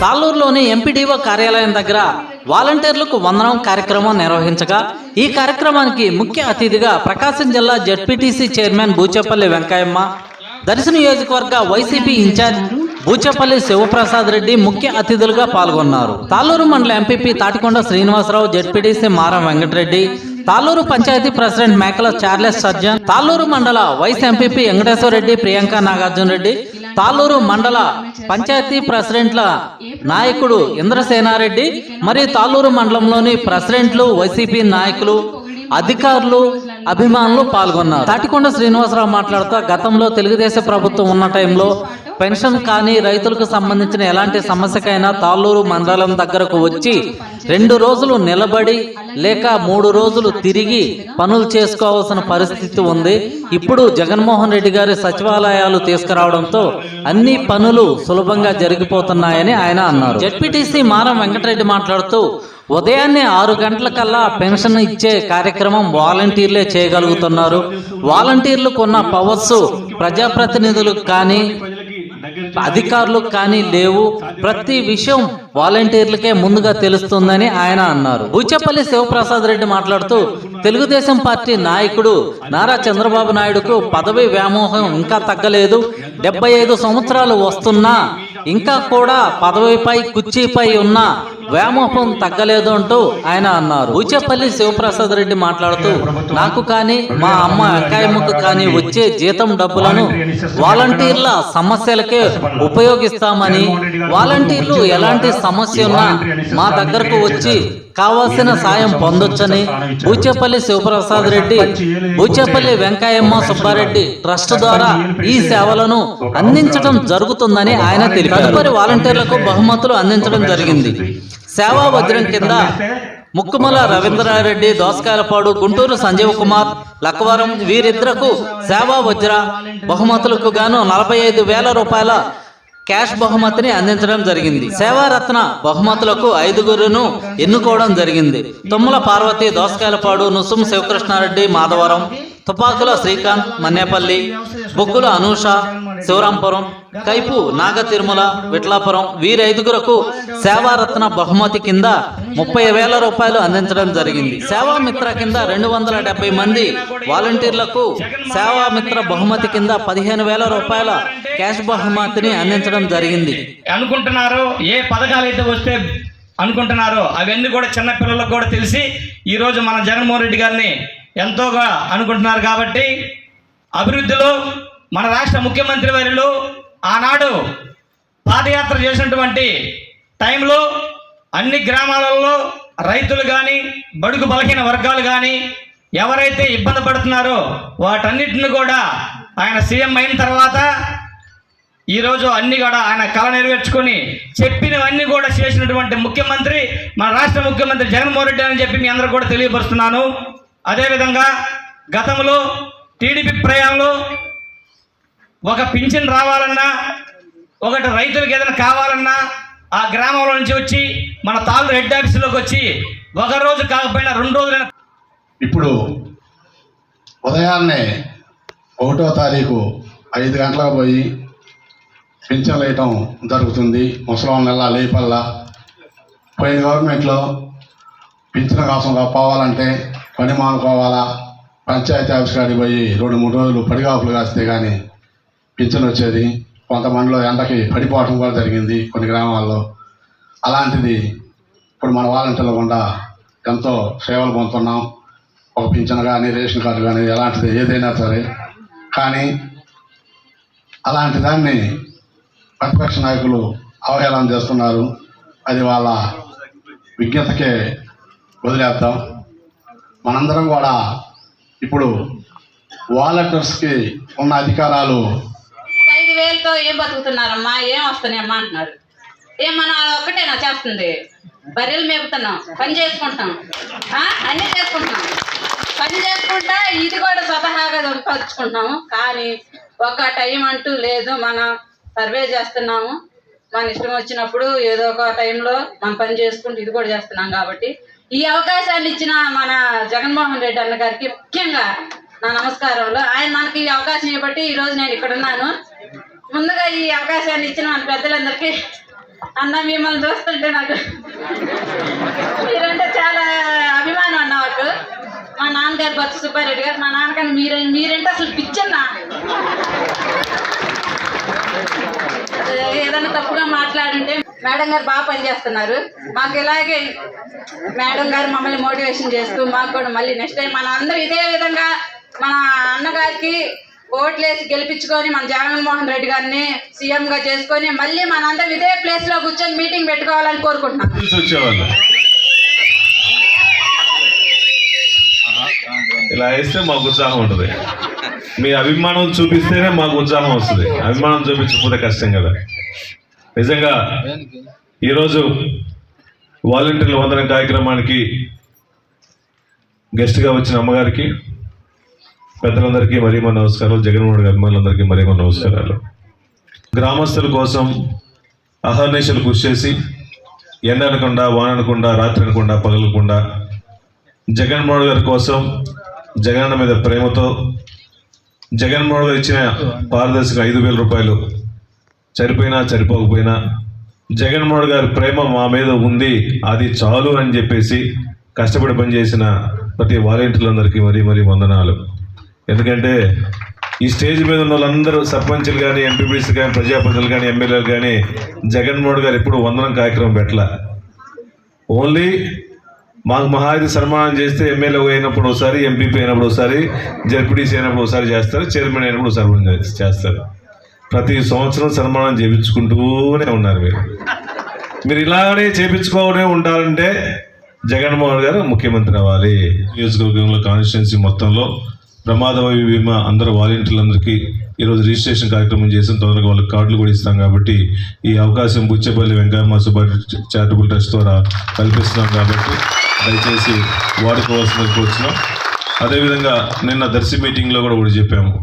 తాళ్ళూరులోని MPDO కార్యాలయం దగ్గర వాలంటీర్లకు వందనం కార్యక్రమం నిర్వహించగా ఈ కార్యక్రమానికి ముఖ్య అతిథిగా ప్రకాశం జిల్లా జెడ్పీటీసీ చైర్మన్ బూచేపల్లి వెంకయ్యమ్మ, దర్శి నియోజకవర్గ వైసీపీ ఇన్ఛార్జ్ బూచేపల్లి శివప్రసాద్ రెడ్డి ముఖ్య అతిథులుగా పాల్గొన్నారు. తాళ్ళూరు మండల ఎంపీపీ తాటికొండ శ్రీనివాసరావు, జెడ్పీటీసీ మారం వెంకటరెడ్డి, తాళ్ళూరు పంచాయతీ ప్రెసిడెంట్ మేకల చార్లెస్ సర్జన్, తాళ్ళూరు మండల వైస్ ఎంపీపీ వెంకటేశ్వర రెడ్డి, ప్రియాంక నాగార్జున రెడ్డి, తాళ్ళూరు మండల పంచాయతీ ప్రెసిడెంట్ల నాయకుడు ఇంద్రసేనారెడ్డి మరియు తాళ్ళూరు మండలంలోని ప్రెసిడెంట్లు, వైసీపీ నాయకులు, అధికారులు, అభిమానులు పాల్గొన్నారు. తాటికొండ శ్రీనివాసరావు మాట్లాడుతూ గతంలో తెలుగుదేశం ప్రభుత్వం ఉన్న టైంలో పెన్షన్ కానీ రైతులకు సంబంధించిన ఎలాంటి సమస్యకైనా తాళ్ళూరు మండలం దగ్గరకు వచ్చి 2 రోజులు నిలబడి లేక 3 రోజులు తిరిగి పనులు చేసుకోవాల్సిన పరిస్థితి ఉంది. ఇప్పుడు జగన్మోహన్ రెడ్డి గారి సచివాలయాలు తీసుకురావడంతో అన్ని పనులు సులభంగా జరిగిపోతున్నాయని ఆయన అన్నారు. జెడ్పీటీసీ మారం వెంకటరెడ్డి మాట్లాడుతూ ఉదయాన్నే 6 గంటలకల్లా పెన్షన్ ఇచ్చే కార్యక్రమం వాలంటీర్లే చేయగలుగుతున్నారు. వాలంటీర్లకు ఉన్న పవర్స్ ప్రజాప్రతినిధులకు కానీ అధికారులకు కానీ లేవు. ప్రతి విషయం వాలంటీర్లకే ముందుగా తెలుస్తుందని ఆయన అన్నారు. బూచేపల్లి శివప్రసాద్ రెడ్డి మాట్లాడుతూ తెలుగుదేశం పార్టీ నాయకుడు నారా చంద్రబాబు నాయుడుకు పదవి వ్యామోహం ఇంకా తగ్గలేదు. 75 సంవత్సరాలు వస్తున్నా ఇంకా కూడా పదవిపై కుర్చీపై ఉన్న వ్యామోహం తగ్గలేదు అంటూ ఆయన అన్నారు. బూచేపల్లి శివప్రసాద్ రెడ్డి మాట్లాడుతూ నాకు కానీ మా అమ్మ అక్కాయమ్మకు కానీ వచ్చే జీతం డబ్బులను వాలంటీర్ల సమస్యలకే ఉపయోగిస్తామని, వాలంటీర్లు ఎలాంటి సమస్య ఉన్నా మా దగ్గరకు వచ్చి కావాల్సిన సాయం పొందొచ్చని బూచేపల్లి శివప్రసాద్ రెడ్డి, బూచేపల్లి వెంకయ్యమ్మ సుబ్బారెడ్డి ట్రస్ట్ ద్వారా ఈ సేవలను అందించడం జరుగుతుందని ఆయన తెలిపారు. తదుపరి వాలంటీర్లకు బహుమతులు అందించడం జరిగింది. సేవా వజ్రం కింద ముక్కుమల రవీంద్రారెడ్డి, దోసకాయలపాడు, గుంటూరు సంజీవ్ కుమార్, లక్కవరం వీరిద్దరకు సేవా వజ్ర బహుమతులకు గాను 45,000 రూపాయల క్యాష్ బహుమతిని అందించడం జరిగింది. సేవారత్న బహుమతులకు 5గురును ఎన్నుకోవడం జరిగింది. తుమ్మల పార్వతి, దోసకాయలపాడు, నుసుం శివకృష్ణారెడ్డి, మాధవరం, తుపాకుల శ్రీకాంత్, మన్నేపల్లి, బొగ్గుల అనూష, శివరాంపురం, కైపు నాగ తిరుమల, విట్లాపురం వీరైదుగురకు సేవారత్న బహుమతి కింద 30,000 రూపాయలు అందించడం జరిగింది. సేవామిత్ర కింద 270 మంది వాలంటీర్లకు సేవామిత్ర బహుమతి కింద 15,000 రూపాయల క్యాష్ బహుమతిని అందించడం జరిగింది. అనుకుంటున్నారు ఏ పథకాలు అయితే వస్తే అనుకుంటున్నారో అవన్నీ కూడా చిన్న పిల్లలకు కూడా తెలిసి ఈరోజు మన జగన్మోహన్ రెడ్డి గారిని ఎంతోగా అనుకుంటున్నారు. కాబట్టి అభివృద్ధిలో మన రాష్ట్ర ముఖ్యమంత్రి వర్యులు ఆనాడు పాదయాత్ర చేసినటువంటి టైంలో అన్ని గ్రామాలలో రైతులు కానీ బడుగు బలహీన వర్గాలు కానీ ఎవరైతే ఇబ్బంది పడుతున్నారో వాటన్నిటిని కూడా ఆయన సీఎం అయిన తర్వాత ఈరోజు అన్ని కూడా ఆయన కళ నెరవేర్చుకొని చెప్పినవన్నీ కూడా చేసినటువంటి ముఖ్యమంత్రి మన రాష్ట్ర ముఖ్యమంత్రి జగన్మోహన్ రెడ్డి అని చెప్పి మీ అందరూ కూడా తెలియపరుస్తున్నాను. అదేవిధంగా గతంలో టీడీపీ ప్రయాణంలో ఒక పింఛన్ రావాలన్నా, ఒకటి రైతులకు ఏదైనా కావాలన్నా ఆ గ్రామంలో నుంచి వచ్చి మన తాళ్ళూరు హెడ్ ఆఫీసులోకి వచ్చి 1 రోజు కాకపోయినా 2 రోజులైనా. ఇప్పుడు ఉదయాన్నే 1వ తారీఖు 5 గంటలకు పోయి పింఛన్లు వేయటం జరుగుతుంది. ముసలాళ్ళ లేపల్లా పోయిన గవర్నమెంట్లో పింఛన్ కోసం పోవాలంటే పని మానుకోవాలా, పంచాయతీ ఆఫీస్ కాడికి పోయి 2-3 రోజులు పడిగాపులు కాస్తే కానీ పింఛన్ వచ్చేది. కొంతమందిలో ఎండకి పడిపోవటం కూడా జరిగింది కొన్ని గ్రామాల్లో. అలాంటిది ఇప్పుడు మన వాలంటీర్ల గుండా ఎంతో సేవలు పొందుతున్నాం. ఒక పింఛన్ కానీ రేషన్ కార్డు కానీ ఎలాంటిది ఏదైనా సరే. కానీ అలాంటి దాన్ని ప్రతిపక్ష నాయకులు అవహేళన చేస్తున్నారు. అది వాళ్ళ విజ్ఞతకే వదిలేద్దాం. మనందరం కూడా ఇప్పుడు వాలంటీర్స్కి ఉన్న అధికారాలు 5,000తో ఏం బతుకుతున్నారమ్మా, ఏం వస్తున్నాయమ్మా అంటున్నారు. ఏమన్నా ఒక్కటేనా చేస్తుంది? బర్రెలు మేపుతున్నాం, పని చేసుకుంటాం, అన్నీ చేసుకుంటున్నాం, పని చేసుకుంటా ఇది కూడా స్వతహాగా సంపాదించుకుంటున్నాము. కానీ ఒక టైం అంటూ లేదు. మనం సర్వే చేస్తున్నాము, మన ఇష్టం వచ్చినప్పుడు ఏదో ఒక టైంలో మనం పని చేసుకుంటూ ఇది కూడా చేస్తున్నాం. కాబట్టి ఈ అవకాశాన్ని ఇచ్చిన మన జగన్మోహన్ రెడ్డి అన్న గారికి ముఖ్యంగా నా నమస్కారంలో. ఆయన మనకి ఈ అవకాశం ఇవ్వబట్టి ఈరోజు నేను ఇక్కడ ఉన్నాను. ముందుగా ఈ అవకాశాన్ని ఇచ్చిన మన పెద్దలందరికీ అన్న మిమ్మల్ని చూస్తుంటే నాకు మీరంటే చాలా అభిమానం అన్న నాకు. మా నాన్నగారు బొత్స సుబ్బారెడ్డి గారు, మా నాన్నగారు మీరంటే అసలు పిచ్చన్నా. ఏదైనా తప్పుగా మాట్లాడుంటే మేడం గారు బాగా పనిచేస్తున్నారు. మాకు ఇలాగే మేడం గారు మమ్మల్ని మోటివేషన్ చేస్తూ మాకు కూడా మళ్ళీ నెక్స్ట్ టైం మన అందరూ ఇదే విధంగా మన అన్నగారికి ఓట్లేసి గెలిపించుకొని మన జగన్మోహన్ రెడ్డి గారిని సీఎంగా చేసుకొని మళ్ళీ మనందరం ఇదే ప్లేస్ లో కూర్చొని మీటింగ్ పెట్టుకోవాలని కోరుకుంటున్నాం. ఇలా వేస్తే మాకు ఉత్సాహం ఉంటుంది. మీ అభిమానం చూపిస్తేనే మాకు ఉత్సాహం వస్తుంది. అభిమానం చూపించకపోతే కష్టం కదా. నిజంగా ఈరోజు వాలంటీర్ల వందనం కార్యక్రమానికి గెస్ట్గా వచ్చిన అమ్మగారికి, పెద్దలందరికీ మరీ మన నమస్కారాలు. జగన్మోహన్ రెడ్డి అభిమానులందరికీ మరీ మన నమస్కారాలు. గ్రామస్తుల కోసం అహర్నిశలు కృషి చేసి ఎండ అనకుండా, వాన అనకుండా, రాత్రి అనకుండా, పగలకుండా జగన్మోహన్ గారి కోసం, జగనన్న మీద ప్రేమతో జగన్మోహన్ గారు ఇచ్చిన పారదర్శక 5,000 రూపాయలు సరిపోయినా సరిపోకపోయినా జగన్మోహన్ గారి ప్రేమ మా మీద ఉంది, అది చాలు అని చెప్పేసి కష్టపడి పనిచేసిన ప్రతి వాలంటీర్లందరికీ మరీ మరీ వందనాలు. ఎందుకంటే ఈ స్టేజ్ మీద ఉన్న వాళ్ళందరూ సర్పంచులు కానీ, ఎంపీపీసీ కానీ, ప్రజాప్రతినిధులు కానీ, ఎమ్మెల్యేలు కానీ జగన్మోహన్ గారు ఎప్పుడు వందనం కార్యక్రమం పెట్టలే. ఓన్లీ మాకు మహాది సన్మానం చేస్తే ఎమ్మెల్యే అయినప్పుడు ఒకసారి, ఎంపీపీ అయినప్పుడు ఒకసారి, జడ్పీటీసీ అయినప్పుడు ఒకసారి చేస్తారు, చైర్మన్ అయినప్పుడు ఒకసారి చేస్తారు. ప్రతి సంవత్సరం సన్మానం చేయించుకుంటూనే ఉన్నారు. మీరు ఇలానే చేయించుకోనే ఉంటారంటే జగన్మోహన్ గారు ముఖ్యమంత్రి అవ్వాలి. నియోజకవర్గంలో కాన్స్టిట్యున్సీ మొత్తంలో ప్రమాద బీమా అందరూ వాలంటీర్లందరికీ ఈరోజు రిజిస్ట్రేషన్ కార్యక్రమం చేసి తొందరగా వాళ్ళకి కార్డులు కూడా ఇస్తాం. కాబట్టి ఈ అవకాశం బుచ్చేపల్లి వెంకయ్యమ్మ సుబ్బారెడ్డి చారిటబుల్ ట్రస్ట్ ద్వారా కల్పిస్తున్నాం. కాబట్టి దయచేసి వాడుకోవాల్సింది కోరుతున్నాం. అదేవిధంగా నిన్న దర్శి మీటింగ్లో కూడా ఒకటి చెప్పాము.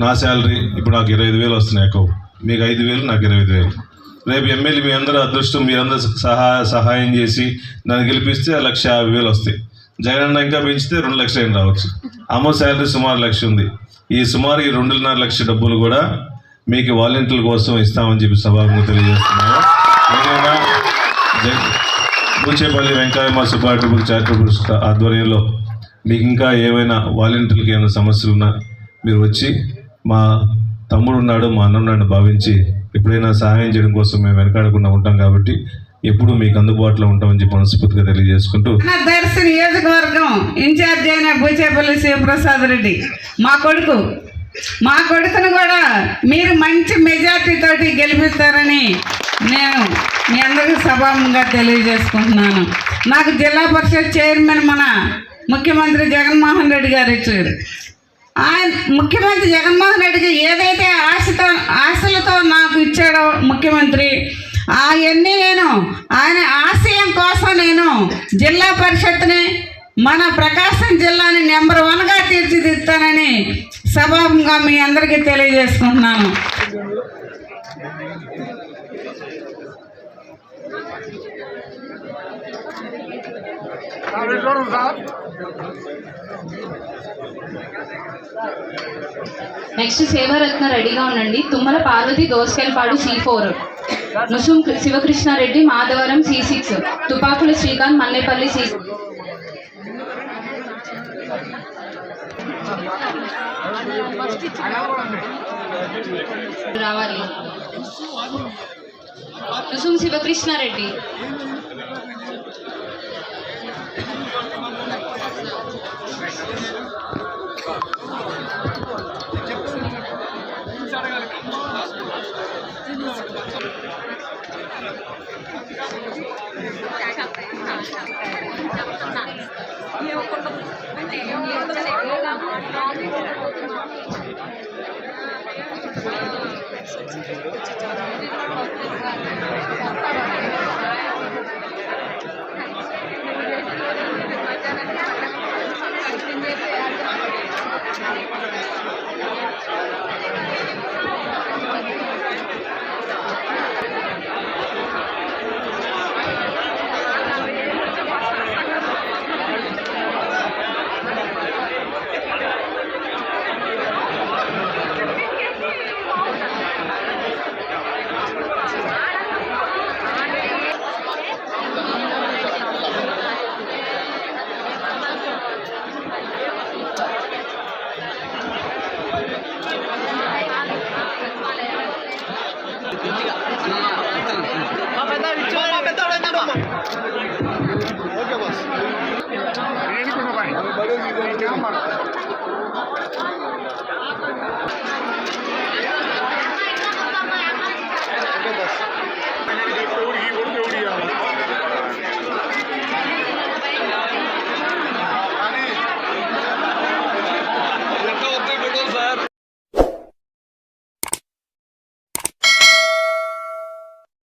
నా శాలరీ ఇప్పుడు నాకు 25,000 వస్తున్నాయి ఎక్కువ, మీకు 5,000, నాకు 25,000. రేపు ఎమ్మెల్యే మీ అందరూ అదృష్టం, మీరందరూ సహాయం చేసి నన్ను గెలిపిస్తే 1,50,000 వస్తాయి. జగనన్న ఇంకా పెంచితే 2 లక్షలు అయిన రావచ్చు. అమ్మ శాలరీ సుమారు 1,00,000 ఉంది. ఈ సుమారు ఈ 2.5 లక్షల డబ్బులు కూడా మీకు వాలంటీర్ల కోసం ఇస్తామని చెప్పి సభాముఖంగా తెలియజేస్తున్నాము. ఏదైనా బూచేపల్లి వెంకయ్యమ్మ సుబ్బారెడ్డి చారిటబుల్ ఆధ్వర్యంలో మీకు ఇంకా ఏమైనా వాలంటీర్లకు ఏమైనా సమస్యలు ఉన్నా మీరు వచ్చి మా తమ్ముడు ఉన్నాడు, మా అన్న ఉన్నాడు భావించి ఎప్పుడైనా సహాయం చేయడం కోసం మేము వెనకాడకుండా ఉంటాం. కాబట్టి ఎప్పుడు మీకు అందుబాటులో ఉంటామని చెప్పి మనస్ఫూర్తిగా తెలియజేసుకుంటూ, దర్శి నియోజకవర్గం ఇన్ఛార్జ్ అయిన బూచేపల్లి శివప్రసాద్ రెడ్డి మా కొడుకును కూడా మీరు మంచి మెజార్టీ తోటి గెలిపిస్తారని నేను మీ అందరికీ సభాముఖంగా తెలియజేసుకుంటున్నాను. నాకు జిల్లా పరిషత్ చైర్మన్ మన ముఖ్యమంత్రి జగన్మోహన్ రెడ్డి గారు ఇచ్చారు. ఆయన ముఖ్యమంత్రి జగన్మోహన్ రెడ్డికి ఏదైతే ఆశలతో నాకు ఇచ్చాడో ముఖ్యమంత్రి, అవన్నీ నేను ఆయన ఆశయం కోసం నేను జిల్లా పరిషత్ని, మన ప్రకాశం జిల్లాని నెంబర్ 1గా తీర్చిదిద్దానని సభాముఖంగా మీ అందరికీ తెలియజేసుకుంటున్నాను. నెక్స్ట్ సేవారత్న రెడీగా ఉండండి. Tummala Parvati దోసకెల్పాడు C4, Nusum Sivakrishna Reddy Madhavaram C6, తుపాకుల Srikanth Mannepalli C6. రావాలి. Nusum Sivakrishna Reddy, okay boss